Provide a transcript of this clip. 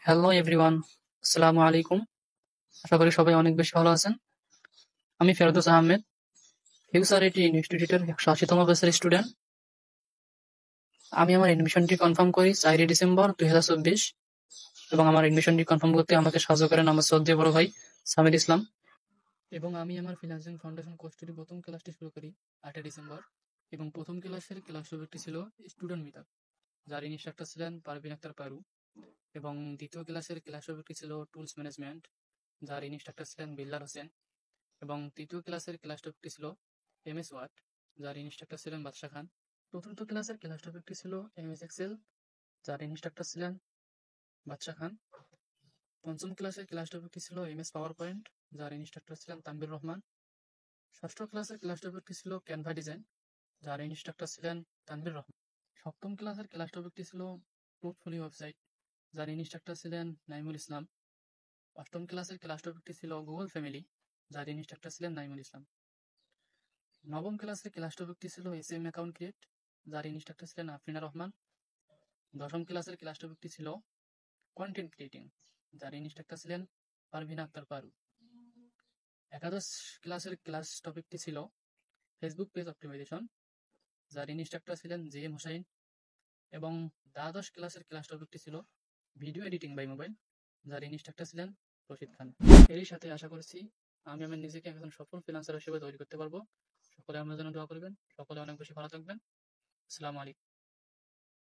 Hello everyone, আসসালামু আলাইকুম। আশা করি সবাই অনেক বেশি ভালো আছেন। আমি ফেরদৌস আহমেদ, ফিউচারিটি ইনস্টিটিউটের 180তম ব্যাচের স্টুডেন্ট। আমি আমার এডমিশনটি কনফার্ম করি 4 ডিসেম্বর 2024 এবং আমার এডমিশনটি কনফার্ম করতে আমাকে সাহায্য করেন আমার শ্রদ্ধেয় বড় ভাই সামির ইসলাম। এবং আমি আমার ফিন্যান্সিং ফাউন্ডেশন কোর্সটির প্রথম ক্লাসটি শুরু করি 8 ডিসেম্বর এবং প্রথম ক্লাসের ক্লাস টপিকটি ছিল স্টুডেন্ট মিটআপ, যার ইনস্ট্রাক্টর ছিলেন পারভিন আক্তার পারু। এবং দ্বিতীয় ক্লাসের ক্লাস টপিকটি ছিল টুলস ম্যানেজমেন্ট, যার ইনস্ট্রাক্টর ছিলেন বিল্লাল হোসেন। এবং তৃতীয় ক্লাসের ক্লাস টপিকটি ছিল এমএস ওয়ার্ড, যার ইনস্ট্রাক্টর ছিলেন বাদশা খান। চতুর্থ ক্লাসের ক্লাস টপিকটি ছিল এমএস এক্সেল, যার ইনস্ট্রাক্টর ছিলেন বাদশা খান। পঞ্চম ক্লাসের ক্লাস টপিকটি ছিল এমএস পাওয়ার পয়েন্ট, যার ইনস্ট্রাক্টর ছিলেন তানভীর রহমান। ষষ্ঠ ক্লাসের ক্লাস টপিকটি ছিল ক্যানভা ডিজাইন, যার ইনস্ট্রাক্টর ছিলেন তানভীর রহমান। সপ্তম ক্লাসের ক্লাস টপিকটি ছিল পোর্টফোলিও ওয়েবসাইট, যার ইনস্ট্রাক্টর ছিলেন নাইমুল ইসলাম। অষ্টম ক্লাসের ক্লাস টপিকটি ছিল গুগল ফ্যামিলি, যার ইনস্ট্রাক্টর ছিলেন নাইমুল ইসলাম। নবম ক্লাসের ক্লাস টপিকটি ছিল এসএম অ্যাকাউন্ট ক্রিয়েট, যার ইনস্ট্রাক্টর ছিলেন আফরিনা রহমান। দশম ক্লাসের ক্লাস টপিকটি ছিল কন্টেন্ট ক্রিয়েটিং, যার ইনস্ট্রাক্টর ছিলেন পারভিন আক্তার পারু। একাদশ ক্লাসের ক্লাস টপিকটি ছিল ফেসবুক পেজ অপটিমাইজেশন, যার ইনস্ট্রাক্টর ছিলেন জে এম হোসাইন। এবং দ্বাদশ ক্লাসের ক্লাস টপিকটি ছিল ভিডিও এডিটিং বাই মোবাইল, যার ইনস্ট্রাক্টর ছিলেন রশিদ খান। এরই সাথে আশা করছি আমি আমার নিজেকে একজন সফল ফ্রিল্যান্সার হিসেবে তৈরি করতে পারবো। সকলে আমার জন্য দোয়া করবেন। সকলে অনেক বেশি ভালো থাকবেন। আসসালামু আলাইকুম।